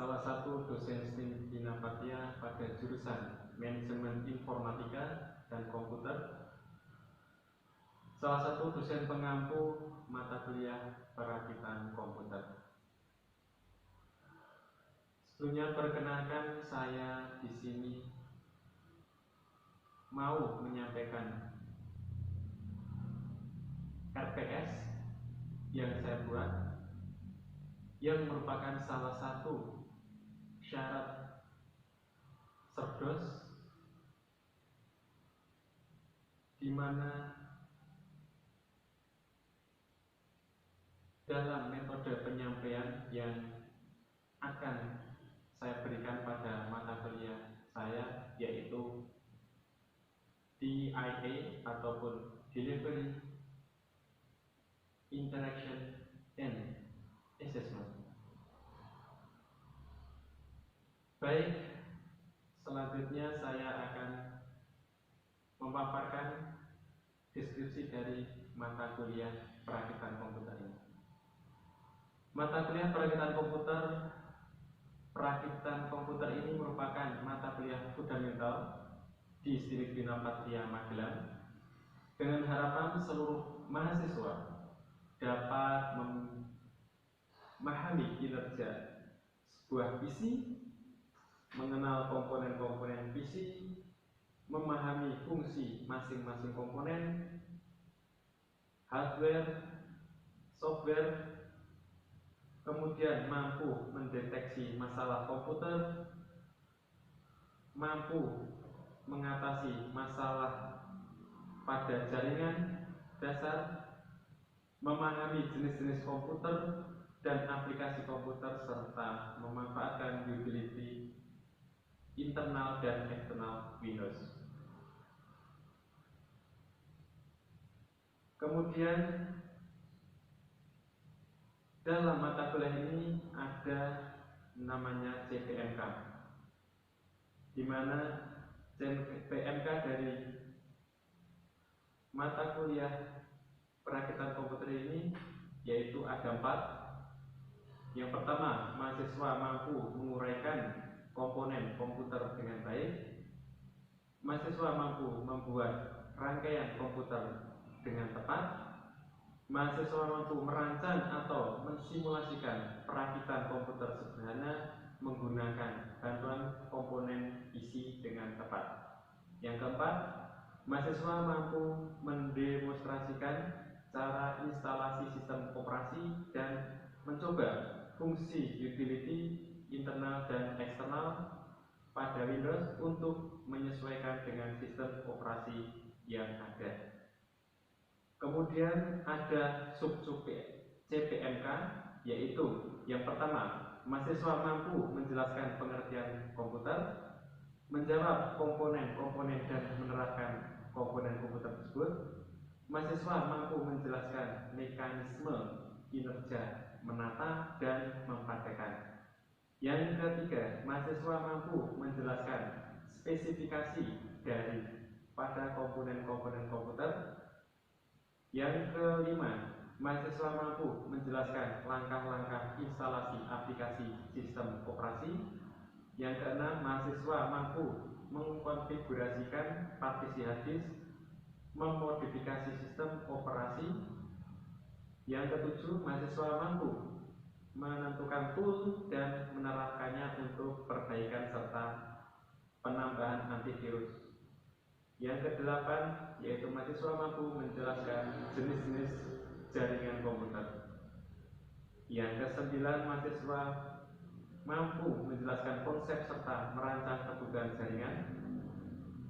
salah satu dosen STIM Dinapatia pada jurusan Manajemen Informatika dan Komputer, salah satu dosen pengampu mata kuliah Perakitan Komputer. Sebelumnya perkenalkan, saya di sini mau menyampaikan RPS yang saya buat, yang merupakan salah satu syarat Cerdos, di mana dalam metode penyampaian yang akan saya berikan pada mata kuliah saya, yaitu DIA ataupun Delivery, Interaction, and Assessment. Baik, selanjutnya saya akan memaparkan deskripsi dari mata kuliah Perakitan Komputer ini. Mata kuliah Perakitan komputer ini merupakan mata kuliah fundamental di STIM Dinapatia Magelang, dengan harapan seluruh mahasiswa dapat memahami kinerja sebuah PC, mengenal komponen-komponen PC, memahami fungsi masing-masing komponen, hardware, software, kemudian mampu mendeteksi masalah komputer, mampu mengatasi masalah pada jaringan dasar, memahami jenis-jenis komputer dan aplikasi komputer, serta memanfaatkan utility internal dan eksternal Windows. Kemudian dalam mata kuliah ini ada namanya CPMK, di mana CPMK dari mata kuliah Perakitan Komputer ini yaitu ada 4. Yang pertama, mahasiswa mampu menguraikan komponen komputer dengan baik. Mahasiswa mampu membuat rangkaian komputer dengan tepat. Mahasiswa mampu merancang atau mensimulasikan perakitan komputer sederhana menggunakan bantuan komponen PC dengan tepat. Yang keempat, mahasiswa mampu mendemonstrasikan cara instalasi sistem operasi dan mencoba fungsi utility internal dan eksternal pada Windows untuk menyesuaikan dengan sistem operasi yang ada. Kemudian ada sub-sub CPMK, yaitu yang pertama, mahasiswa mampu menjelaskan pengertian komputer, menjawab komponen-komponen dan menerapkan komponen komputer tersebut. Mahasiswa mampu menjelaskan mekanisme kinerja menata dan mempraktekkan. Yang ketiga, mahasiswa mampu menjelaskan spesifikasi dari pada komponen-komponen komputer. Yang kelima, mahasiswa mampu menjelaskan langkah-langkah instalasi aplikasi sistem operasi. Yang keenam, mahasiswa mampu mengkonfigurasikan partisi hard disk, memodifikasi sistem operasi. Yang ketujuh, mahasiswa mampu menentukan tool dan menerapkannya untuk perbaikan serta penambahan antivirus. Yang kedelapan, yaitu mahasiswa mampu menjelaskan jenis-jenis jaringan komputer. Yang kesembilan, mahasiswa mampu menjelaskan konsep serta merancang kebutuhan jaringan.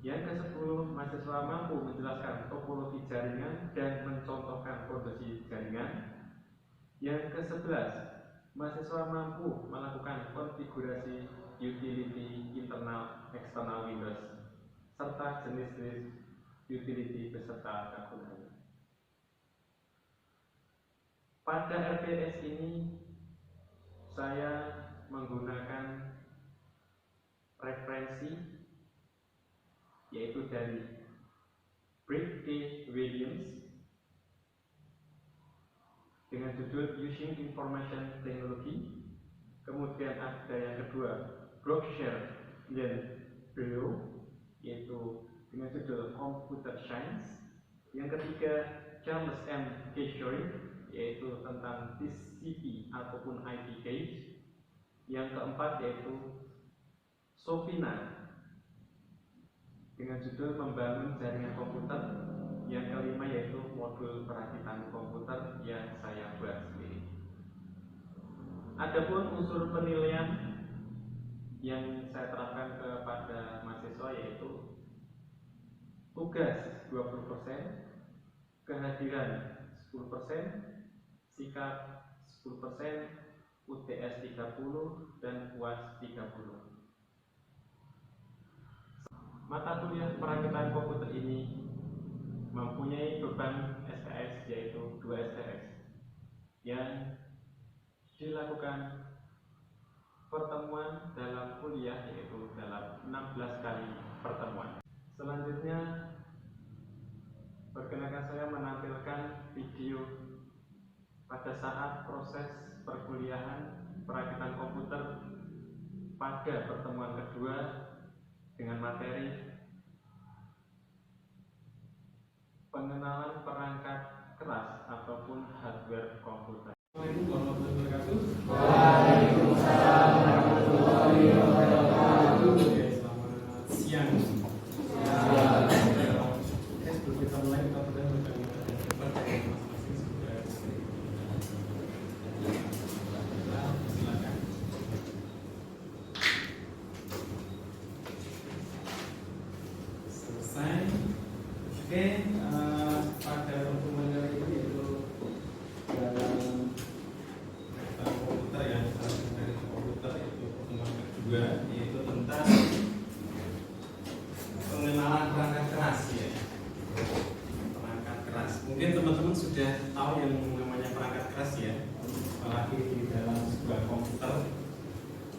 Yang ke-10, mahasiswa mampu menjelaskan topologi jaringan dan mencontohkan kondisi jaringan. Yang ke-11, mahasiswa mampu melakukan konfigurasi utility internal eksternal Windows serta jenis-jenis utility beserta kegunaannya. Pada RPS ini saya menggunakan referensi yaitu dari Brett K. Williams dengan judul Using Information Technology, Kemudian ada yang kedua, Berkshire Hathaway, yaitu dengan judul Computer Science. Yang ketiga, Charles M. Keshery, yaitu tentang TCP ataupun IP cage. Yang keempat yaitu Sofina dengan judul Membangun Jaringan Komputer. Yang kelima yaitu modul perakitan komputer yang saya buat sendiri. Adapun unsur penilaian yang saya terapkan kepada mahasiswa yaitu tugas 20%, kehadiran 10%, sikap 10%, UTS 30, dan UAS 30. Mata kuliah perakitan komputer ini mempunyai beban SKS yaitu 2 SKS yang dilakukan pertemuan dalam kuliah yaitu dalam 16 kali pertemuan. Selanjutnya perkenalkan saya menampilkan video pada saat proses perkuliahan perakitan komputer pada pertemuan kedua dengan materi pengenalan perangkat keras ataupun hardware komputer. Assalamualaikum warahmatullahi wabarakatuh. Waalaikumsalam warahmatullahi wabarakatuh. Selamat siang. Sebelum kita mulai, kita sudah masing-masing sudah silakan. Selesai. Oke, pada pertemuan kali ini yaitu dalam komputer ya, dari komputer itu pertemuan kedua yaitu tentang pengenalan perangkat keras ya. Perangkat keras. Mungkin teman-teman sudah tahu yang namanya perangkat keras ya, apalagi di dalam sebuah komputer.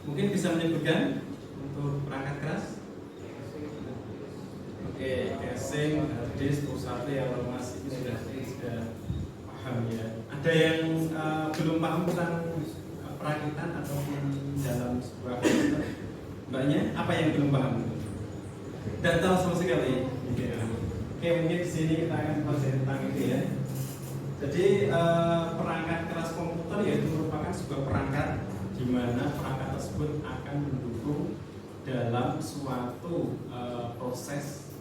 Mungkin bisa menyebutkan untuk perangkat keras? Oke, casing, hard disk, USAP, informasi ini sudah paham ya. Ada yang belum paham tentang perakitan ataupun dalam sebuah komputer? Mbaknya, apa yang belum paham? Tidak tahu sama sekali. Oke, mungkin di sini kita akan pelajari tentang itu ya. Jadi perangkat keras komputer yaitu merupakan sebuah perangkat di mana perangkat tersebut akan mendukung dalam suatu proses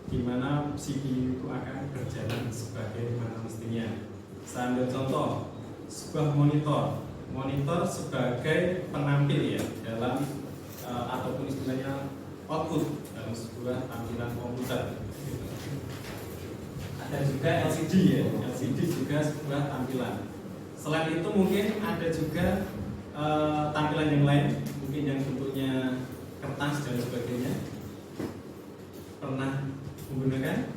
di mana CPU itu akan berjalan sebagaimana mestinya. Saya ambil contoh sebuah monitor. Monitor sebagai penampil ya dalam ataupun istilahnya output dalam sebuah tampilan komputer. Ada juga LCD ya, LCD juga sebuah tampilan. Selain itu mungkin ada juga tampilan yang lain, mungkin yang bentuknya kertas dan sebagainya. Pernah menggunakan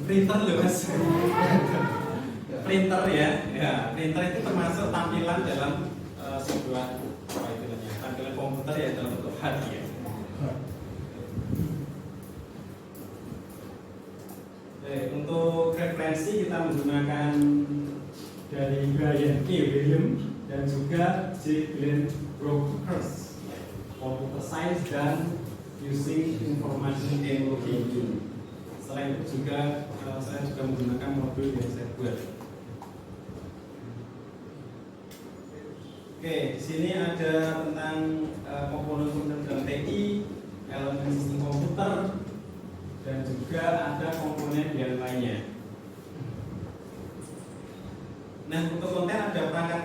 printer loh mas. Printer ya, printer itu termasuk tampilan dalam sebuah apa itu namanya, tampilan komputer ya dalam bentuk HUD ya. Untuk referensi kita menggunakan dari Brian K. William dan juga J. Glenn Brookhurst, Computer Science dan Using Information Technology. Selain itu juga saya juga menggunakan modul yang saya buat. Oke, di sini ada tentang komponen-komponen dalam TI, elemen sistem komputer, dan juga ada komponen yang lainnya. Nah, untuk konten ada perangkat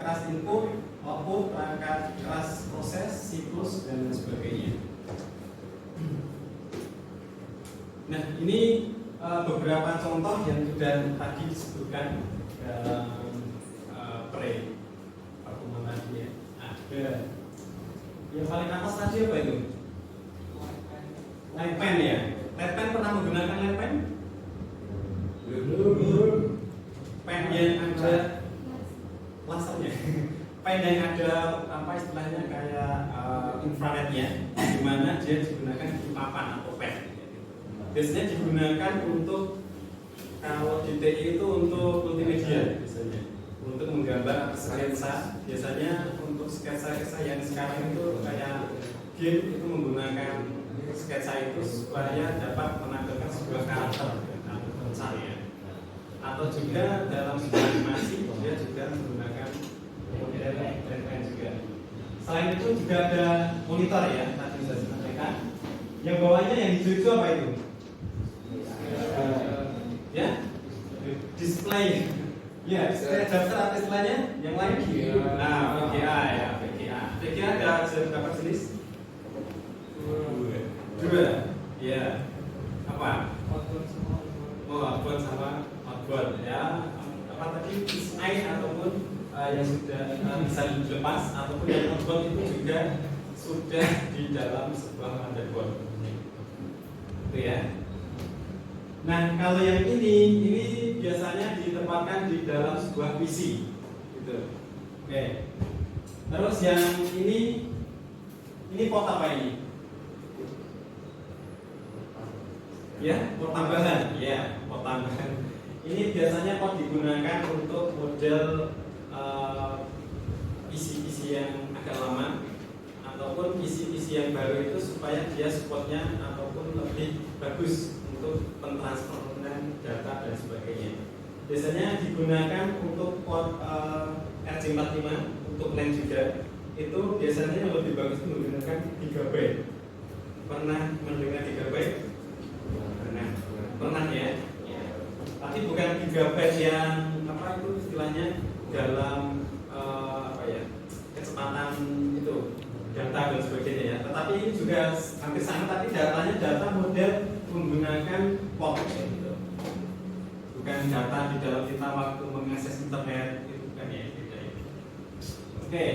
keras input, output, perangkat keras proses, siklus, dan sebagainya. Nah, ini beberapa contoh yang sudah tadi disebutkan dalam pertemuan tadi ya. Ada yang paling atas tadi apa itu? Light pen ya. Light pen pernah menggunakan light pen? Belum. Pen yang ada lasernya. Pen yang ada apa istilahnya kayak infrarednya, di mana dia digunakan di papan atau pen. Biasanya digunakan untuk kalau di TI itu untuk multimedia biasanya. untuk menggambar sketsa. Biasanya untuk sketsa-sketsa yang sekarang itu kayak game itu menggunakan sketsa itu supaya dapat menampilkan sebuah karakter misalnya. Atau juga dalam sebuah animasi dia juga menggunakan model lain juga. Selain itu juga ada monitor ya, tadi sudah disampaikan. Yang bawahnya yang hijau itu apa itu? Ya, display. Ya, display adapter atau istilahnya yang lain. Nah, VGA ya, VGA. VGA ada berapa jenis? Dua. Ya. Apa? Oh, outbound sama outbound ya. Apa tadi? PCI ataupun yang sudah bisa dilepas ataupun yang outbound itu juga sudah di dalam sebuah motherboard. Itu ya. Nah, kalau yang ini biasanya ditempatkan di dalam sebuah PC, gitu. Oke. Terus yang ini port apa ini? Ya, port tambahan. Ya, port tambahan. Ini biasanya port digunakan untuk model PC-PC yang agak lama ataupun PC-PC yang baru itu supaya dia supportnya ataupun lebih bagus untuk pentransferan data dan sebagainya. Biasanya digunakan untuk port RJ45 untuk LAN juga. Itu biasanya yang lebih bagus menggunakan GB. Pernah mendengar GB? Pernah ya. Tapi bukan GB yang apa itu istilahnya dalam kecepatan itu data dan sebagainya ya. Tetapi ini juga hampir sama, tapi datanya data model menggunakan port gitu. Bukan data di dalam kita waktu mengakses internet itu bukan ya, beda ya. Oke,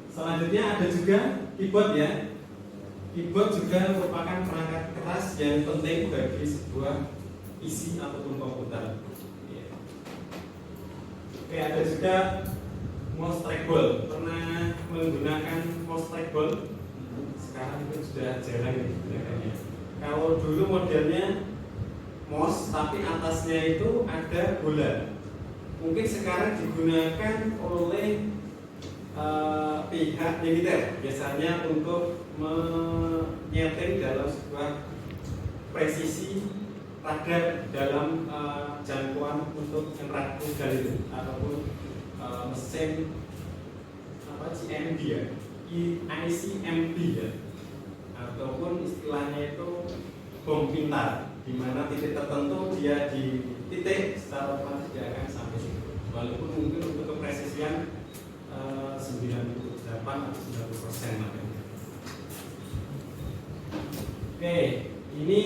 selanjutnya ada juga keyboard ya. Keyboard juga merupakan perangkat keras yang penting bagi sebuah PC ataupun komputer. Oke, ada juga mouse trackball. Pernah menggunakan mouse trackball? Sekarang itu sudah jarang digunakannya. Kalau dulu modelnya mouse tapi atasnya itu ada bola. Mungkin sekarang digunakan oleh pihak militer biasanya untuk menyeting dalam sebuah presisi radar dalam jangkauan untuk infrared rudal itu ataupun mesin apa CMD ya, ICMD ya, ataupun istilahnya itu bom pintar, di mana titik tertentu dia di titik secara otomatis dia akan sampai situ, walaupun mungkin untuk kepresisian 98 atau 90% makanya. Oke, ini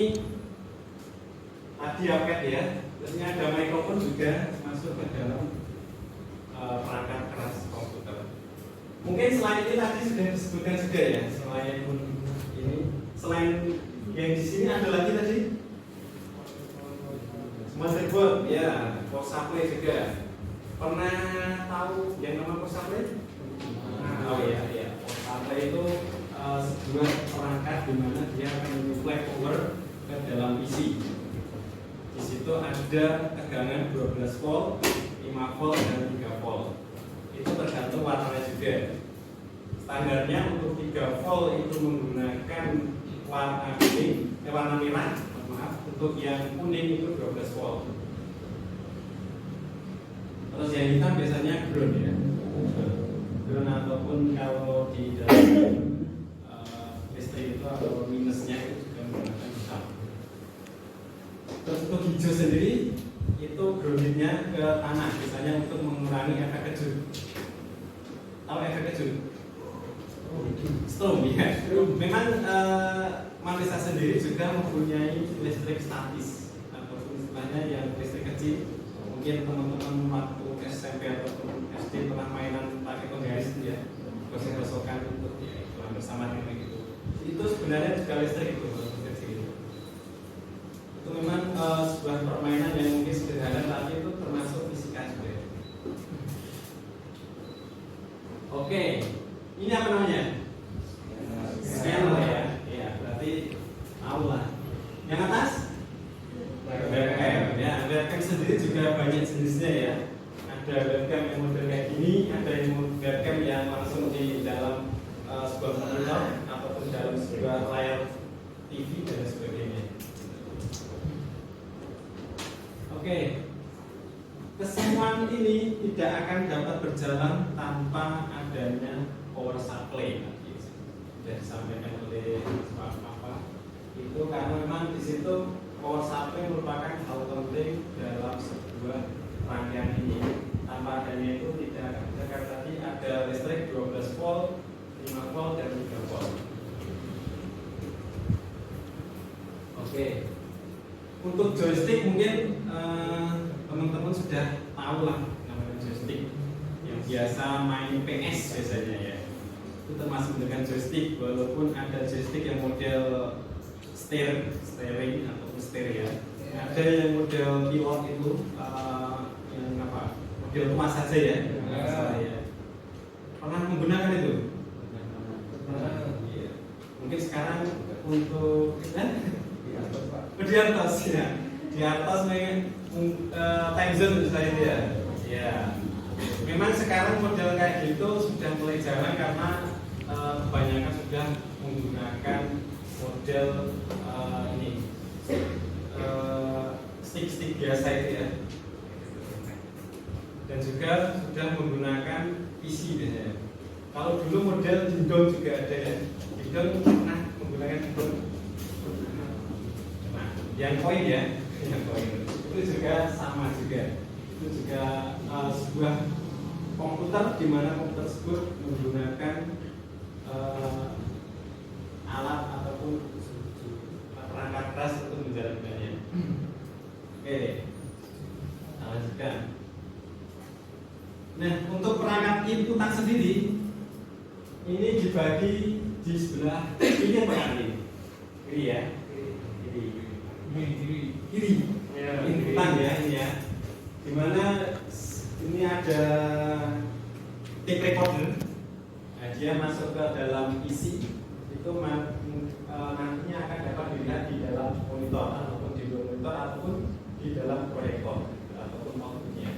tadi iPad ya, terusnya ada mikrofon juga masuk ke dalam perangkat keras komputer. Mungkin selain ini tadi sudah disebutkan juga ya, selain yang di sini ada lagi tadi motherboard ya, power supply juga. Pernah tahu yang nama power supply? Oh iya, power supply itu sebuah perangkat di mana dia akan menyuplai power ke dalam PC. Di situ ada tegangan 12 volt, 5 volt dan 3 volt. Itu tergantung warnanya juga. Standarnya untuk 3 volt itu menggunakan warna kuning, warna merah. Maaf, untuk yang kuning itu 12 volt. Terus yang hitam biasanya ground ya. Ground ataupun kalau di dalam listrik itu atau minusnya itu juga menggunakan hitam. Terus untuk hijau sendiri itu groundingnya ke tanah, misalnya untuk mengurangi efek kejut. Tahu efek kejut? Strom ya. Memang manusia sendiri juga mempunyai listrik statis ataupun istilahnya yang listrik kecil. Mungkin teman-teman waktu SMP ataupun SD pernah mainan pakai penggaris ya, gosok-gosokan untuk ya bersama dengan gitu. Itu sebenarnya juga listrik itu. Itu memang sebuah permainan yang mungkin sederhana tapi itu termasuk fisika juga. Oke, ini apa namanya? Scanner ya. Iya, berarti tahu lah. Yang atas? Webcam. Ya, webcam sendiri juga banyak jenisnya ya. Ada webcam yang modelnya sebuah monitor ataupun dalam sebuah layar TV dan sebagainya. Oke, kesemuanya ini tidak akan dapat berjalan tanpa adanya power supply. Sudah disampaikan oleh apa itu karena memang di situ power supply merupakan hal penting dalam sebuah rangkaian ini. Tanpa adanya itu tidak akan bisa. Karena tadi ada listrik 12 volt, 5 volt dan 3 volt. Oke, untuk joystick mungkin teman-teman sudah tahu lah namanya joystick yang biasa main PS biasanya ya. Itu termasuk dengan joystick, walaupun ada joystick yang model steering ataupun stereo. Ada yang model pilot itu yang apa? Model kemas saja ya. Saya pernah menggunakan itu. Iya. Mungkin sekarang untuk di atas ya. Di atas time zone misalnya dia. Ya. Memang sekarang model kayak gitu sudah mulai jarang karena kebanyakan sudah menggunakan model ini stick biasa itu ya. Dan juga sudah menggunakan PC biasanya. Kalau dulu model dindong juga ada ya. Dindong pernah menggunakan dindong. Nah, yang koin ya, yang koin itu juga sama juga. Itu juga sebuah komputer di mana komputer tersebut menggunakan alat ataupun perangkat keras untuk menjalankannya. Oke, kita lanjutkan. Nah, untuk perangkat inputan sendiri ini dibagi di sebelah ini apa kali? Kiri ya? Kiri. Ya, inputan ya ini ya. Dimana ini ada tape recorder. Nah, dia masuk ke dalam PC itu nantinya akan dapat dilihat di dalam monitor ataupun di luar monitor ataupun di dalam proyektor ataupun outputnya.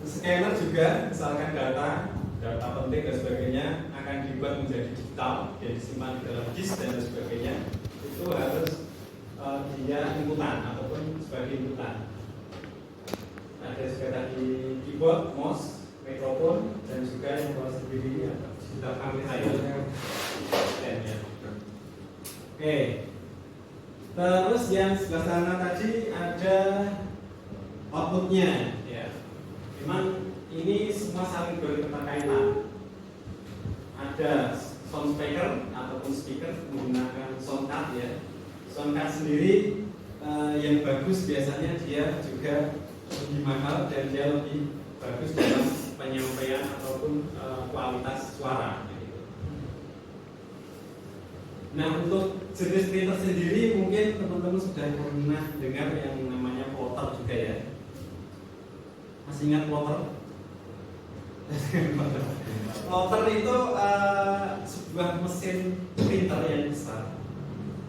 Scanner juga misalkan data penting dan sebagainya akan dibuat menjadi digital dan disimpan di dalam disk dan sebagainya. Itu harus dia inputan ataupun sebagai inputan. Ada juga tadi keyboard, mouse, mikrofon dan juga yang bawa sendiri digital camera ya. Oke. Terus yang sebelah sana tadi ada outputnya ya. Memang ini semua saling berketerkaitan. Ada sound speaker ataupun speaker menggunakan sound card ya. Sound card sendiri yang bagus biasanya dia juga lebih mahal dan dia lebih bagus dalam penyampaian ataupun kualitas suara. Nah, untuk jenis printer sendiri mungkin teman-teman sudah pernah dengar yang namanya plotter juga ya. Masih ingat plotter? Plotter itu sebuah mesin printer yang besar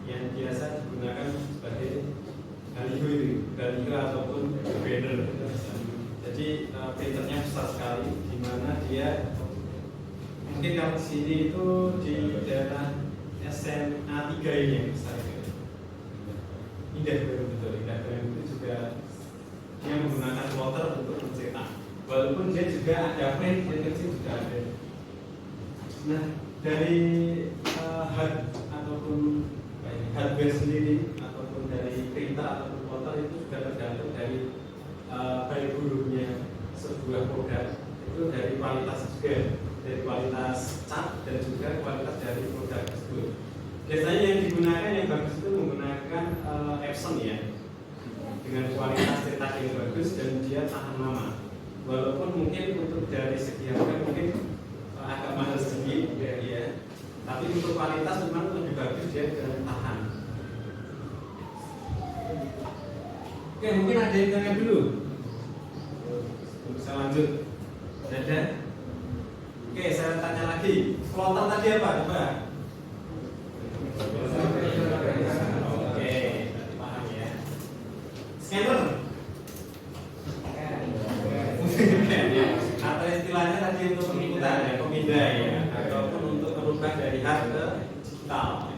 yang biasa digunakan sebagai baliho ataupun banner. Jadi printernya besar sekali, di mana dia mungkin kalau di sini itu di daerah SMA 3 ini yang besar itu. Indah betul, Indah itu juga dia menggunakan plotter untuk mencetak. Walaupun dia juga ada print yang kecil juga ada. Nah, dari hardware sendiri ataupun dari printer ataupun plotter itu juga tergantung dari baik buruknya sebuah produk itu dari kualitas juga, dari kualitas cat dan juga kualitas dari produk tersebut. Biasanya yang digunakan yang bagus itu menggunakan Epson ya, dengan kualitas cetak yang bagus dan dia tahan lama. Walaupun mungkin untuk dari segi harga mungkin agak mahal sedikit ya, tapi untuk kualitas memang lebih bagus dia dan tahan. Oke, mungkin ada yang tanya dulu. Bisa lanjut. Ada? Oke, saya tanya lagi. Plotter tadi apa? Coba. Oke, paham ya. Scanner. Atau istilahnya tadi untuk pengikutan ya, pemindah ya, atau melihat ke digital.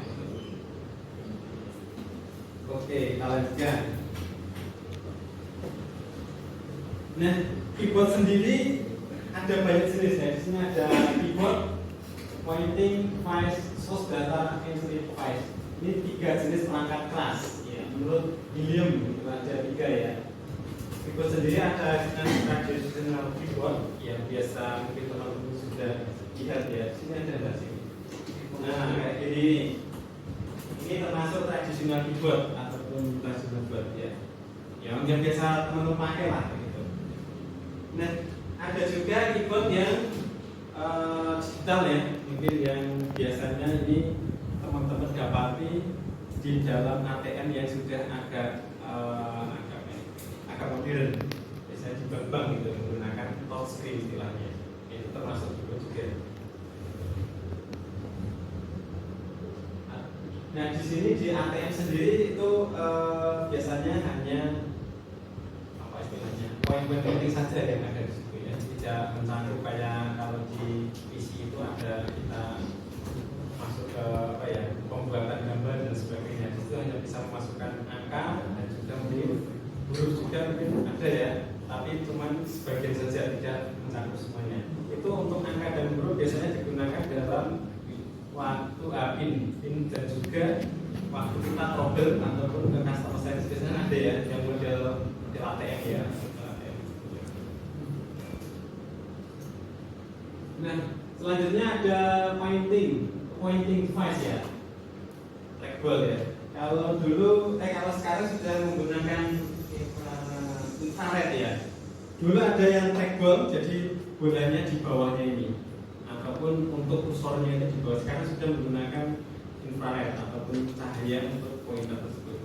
Oke, kita lanjutkan. Nah, keyboard sendiri ada banyak jenis ya. Di sini ada keyboard, pointing device, source data, entry device. Ini 3 jenis perangkat keras. Ya, menurut William itu ada 3 ya. Keyboard sendiri ada dengan traditional keyboard yang biasa mungkin teman-teman sudah lihat ya. Sini ada nggak sih? Nah, kayak gini. Ini termasuk traditional keyboard ataupun traditional keyboard ya. Yang biasa teman-teman pakai lah gitu. Nah, ada juga keyboard yang digital ya. Mungkin yang biasanya ini teman-teman dapati di dalam ATM yang sudah agak modern, biasanya di bank gitu menggunakan touchscreen istilahnya. Itu termasuk juga. Nah, di sini di ATM sendiri itu biasanya hanya apa istilahnya poin-poin penting saja yang ada di situ ya. Tidak mencakup kayak kalau di PC itu ada kita masuk ke apa ya pembuatan gambar dan sebagainya. Itu hanya bisa memasukkan angka dan juga mungkin huruf juga mungkin ada ya, tapi cuman sebagian saja, tidak mencakup semuanya. Itu untuk angka dan huruf biasanya digunakan dalam waktu PIN dan juga waktu kita trouble ataupun ke customer service biasanya ada ya yang model ATM ya. Nah, selanjutnya ada pointing device ya, trackball ya. Kalau sekarang sudah menggunakan infrared ya. Dulu ada yang trackball, jadi bolanya di bawahnya ini, ataupun untuk kursornya itu di bawah. Sekarang sudah menggunakan infrared ataupun cahaya untuk pointer tersebut.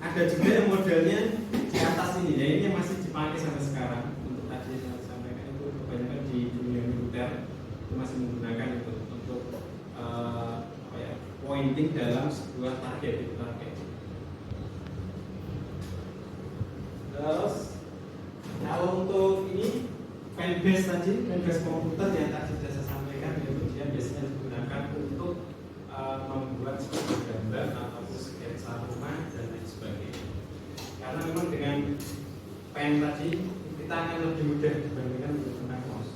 Ada juga yang modelnya di atas ini, ya ini yang masih dipakai sampai sekarang. Untuk tadi yang saya sampaikan itu kebanyakan di dunia militer itu masih menggunakan itu untuk pointing dalam sebuah target. Terus kalau untuk ini fanbase komputer yang tadi sudah saya sampaikan, itu dia biasanya digunakan untuk membuat sebuah gambar ataupun sketsa rumah dan lain sebagainya. Karena memang dengan pen tadi kita akan lebih mudah dibandingkan menggunakan mouse.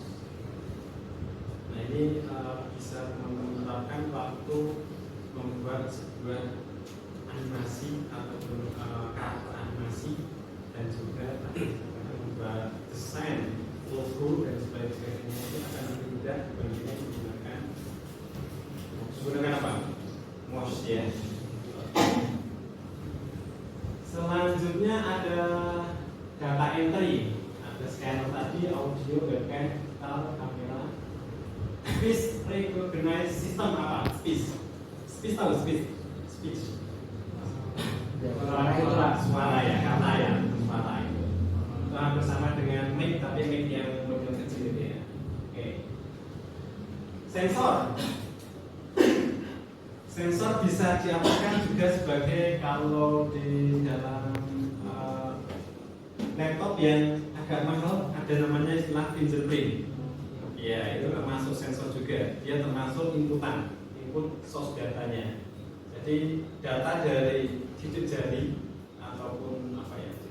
Nah ini bisa teman-teman terapkan waktu membuat sebuah animasi ataupun karakter animasi dan juga membuat desain logo dan sebagainya, itu akan lebih mudah dibandingkan menggunakan apa? Mouse ya. Selanjutnya ada data entry, ada scanner tadi, audio, webcam, kamera. Speech recognize system apa? Speech tahu speech. Suara ya, kata ya, suara itu. Bersama dengan mic, tapi mic yang model kecil itu ya. Oke. Sensor bisa diapakan juga sebagai kalau di dalam laptop yang agak mahal ada namanya istilah fingerprint. Ya, itu termasuk sensor juga. Dia termasuk input source datanya. Jadi data dari sidik jari ataupun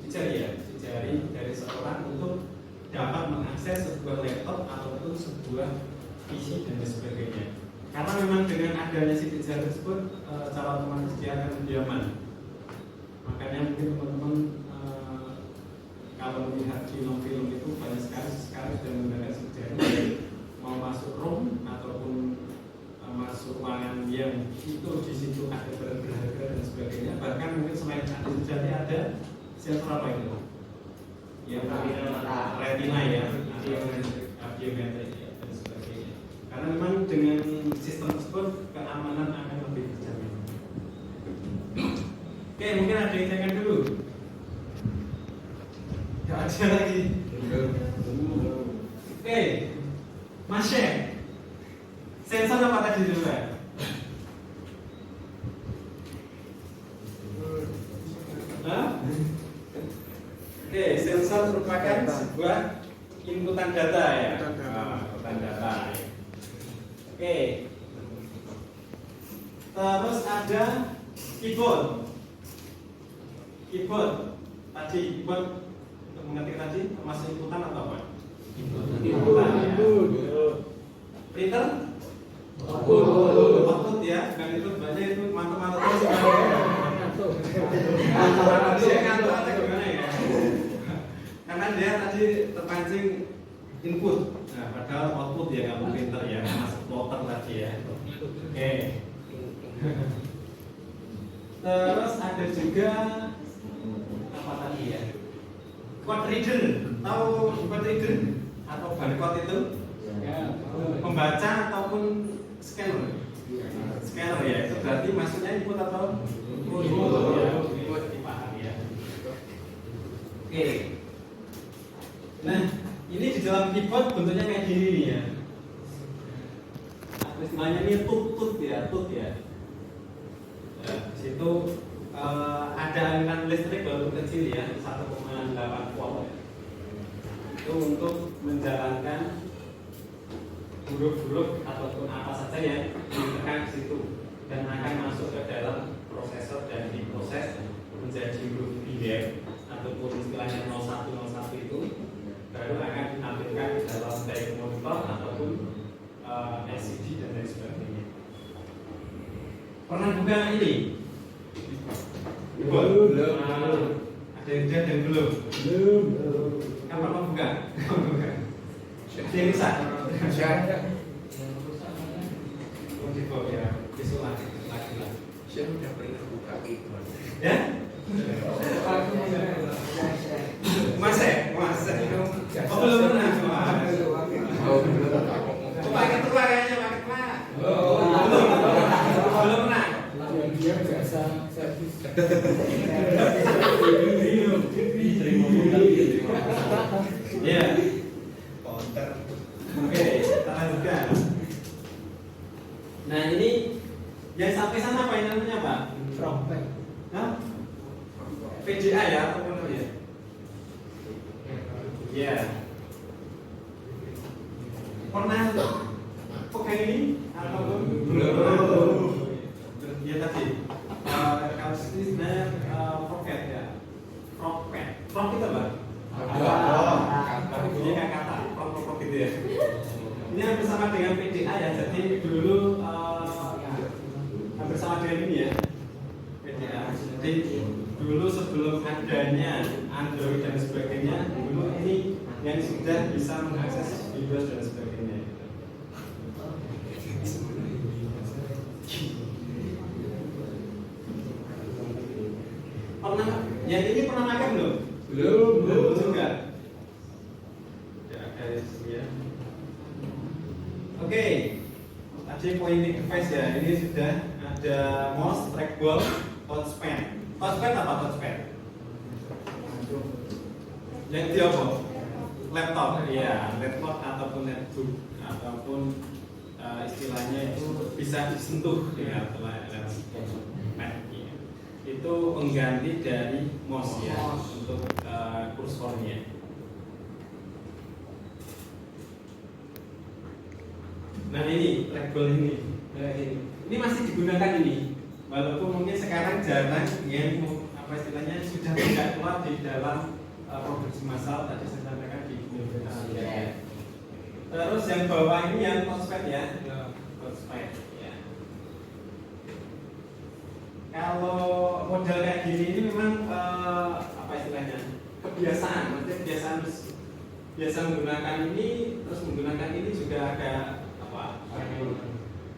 sidik jari dari seorang untuk dapat mengakses sebuah laptop ataupun sebuah PC dan sebagainya. Karena memang dengan adanya sidik jari tersebut secara otomatis dia akan lebih aman. Makanya mungkin teman-teman kalau melihat film-film itu banyak sekali sudah menggunakan sidik jari, mau masuk room ataupun masuk ruangan yang itu di situ ada berharga dan sebagainya. Bahkan mungkin selain sidik jari ada sensor apa itu? Ya retina ya, biometrik ya, dan sebagainya. Karena memang dengan sistem tersebut keamanan akan lebih terjamin. Oke, mungkin ada yang tanyakan dulu. Gak ada lagi. Oke, Mas Syekh, sensor apa tadi dulu ya? Oke, sensor merupakan sebuah inputan data ya. Inputan data. Oke. Terus ada keyboard. Keyboard tadi keyboard untuk mengetik tadi termasuk inputan atau apa? Inputan ya. Printer? Output ya, bukan itu banyak itu mantap-mantap terus dia ngantuk atau gimana ya? Karena dia tadi terpancing input, nah padahal output ya nggak printer ya, masuk plotter tadi ya. Oke. Terus ada juga apa tadi ya? Code reader, tahu code reader atau barcode itu? Pembaca ataupun scanner? Scanner ya, itu berarti maksudnya input atau input ya, input dipahami ya. Oke. Nah, ini di dalam keyboard bentuknya kayak gini nih ya. Istilahnya ini tut ya, tut ya. Ya, di situ ada aliran listrik walaupun kecil ya, 1,8 volt. Itu untuk menjalankan huruf-huruf ataupun apa saja yang ditekan di situ dan akan masuk ke dalam prosesor dan diproses menjadi huruf binaire ataupun istilahnya 0101 itu baru akan ditampilkan di dalam baik monitor ataupun LCD dan lain sebagainya. Pernah buka ini? Belum. Ada yang udah dan belum. Kan pernah buka? Dia rusak. Oh ya, besok lagi lah. Saya udah pernah buka keyboard. Ya? Masih. Oh belum pernah. Oh, belum. Pakai tua kayaknya pakai tua. Belum pernah. Dia biasa servis. Ya. Counter. Oke, kita lanjutkan. Nah ini yang sampai sana apa yang namanya Pak? Trompet. Hah? VGA ya atau apa ya? Ya. Pernah pakai ini ataupun belum? Ya tadi. Kalau ini sebenarnya pocket ya. Pocket. Pocket itu apa? Ini kan kata. Pocket gitu ya. Ini hampir sama dengan PDA ya. Jadi dulu hampir sama dengan ini ya. PDA. Jadi dulu sebelum adanya Android dan sebagainya, dulu ini yang sudah bisa mengakses Windows dan sebagainya. Pernah? Yang ini pernah pakai belum? Belum juga. Ya, ada di sini ya. Oke. Tadi pointing device ya. Ini sudah ada mouse, trackball, touchpad. Touchpad apa touchpad? Yang dia apa? Laptop. Iya, laptop ataupun netbook ataupun istilahnya itu bisa disentuh dengan laptop. Itu pengganti dari mouse ya untuk kursornya. Nah ini trackball ini masih digunakan ini, walaupun mungkin sekarang jarang yang apa istilahnya sudah tidak keluar di dalam produksi massal tadi saya sampaikan di Indonesia. Terus yang bawah ini yang touchpad ya, touchpad. Kalau model kayak gini ini memang apa istilahnya kebiasaan, maksudnya biasa menggunakan ini, terus menggunakan ini juga agak apa?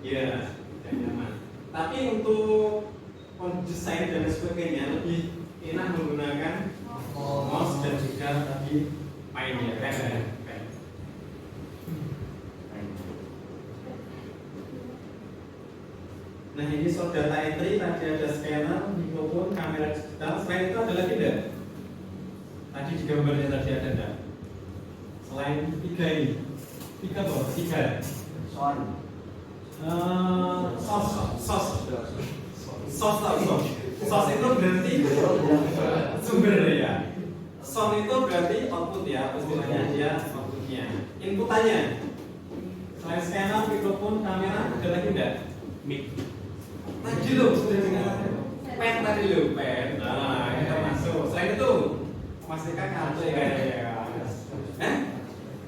Ya, tidak nyaman. Tapi untuk desain dan sebagainya lebih enak menggunakan mouse dan juga tadi main ya, pen. Nah ini soal data entry, tadi ada scanner, mikrofon, kamera digital. Selain itu ada lagi tidak? Tadi di gambarnya tadi ada tidak? Selain tiga ini, tiga apa? Tiga. Sos itu berarti sumber ya. Sound itu berarti output ya, istilahnya dia outputnya. Inputannya selain scanner, mikrofon, kamera ada lagi tidak? Mic. sudah dengar pen tadi lo pen. Nah, ini termasuk. Selain itu masih kan kartu ya kayaknya.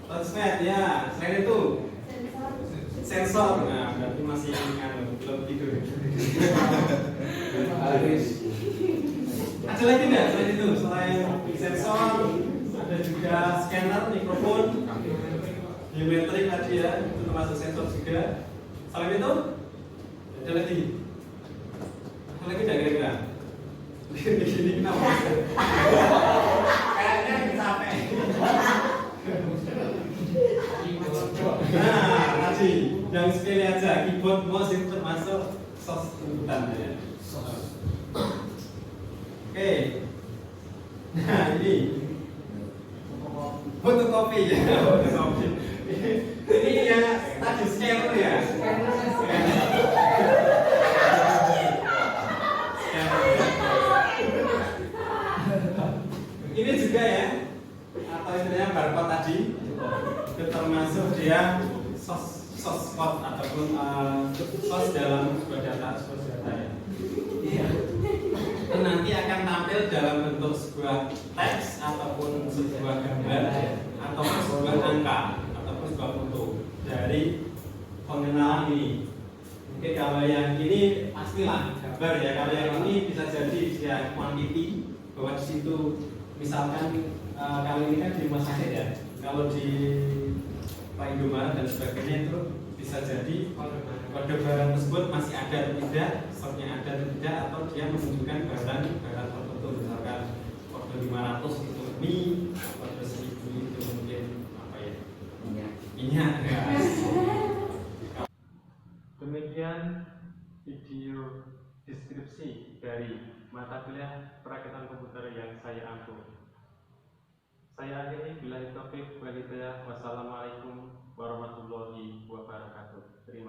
Touchpad ya. Selain itu sensor. Nah, berarti masih belum tidur. Harus. Ada lagi nggak selain itu? Selain sensor, ada juga scanner, mikrofon, biometrik tadi ya, itu termasuk sensor juga. Selain itu, ada lagi? Ada lagi nggak kira-kira? Gini kenapa? Kayaknya capek. Nah, tadi yang sepele aja, keyboard, mouse itu termasuk sos tuntutan ya. Oke. Nah, ini fotokopi ya, fotokopi. Ini ya tadi scanner ya. Ini juga ya, atau istilahnya barcode tadi, itu termasuk dia source code ataupun sos dalam sebuah data ya. Iya. Itu nanti akan tampil dalam bentuk sebuah teks ataupun sebuah gambar ataupun sebuah angka ataupun sebuah foto dari pengenalan ini. Oke, kalau yang ini pastilah gambar ya. Kalau yang ini bisa jadi dia quantity bahwa di situ misalkan kali ini kan di rumah sakit ya. Kalau di Pak Indomaret dan sebagainya itu bisa jadi kode barang tersebut masih ada atau tidak, stoknya ada atau tidak, atau dia menunjukkan barang tertentu, misalkan kode 500 itu mie, kode 1000 itu mungkin apa ya? Minyak ya. Demikian video deskripsi dari mata kuliah perakitan komputer yang saya ambil. Saya akhiri billahi taufiq wal hidayah. Wassalamualaikum warahmatullahi wabarakatuh. Terima kasih.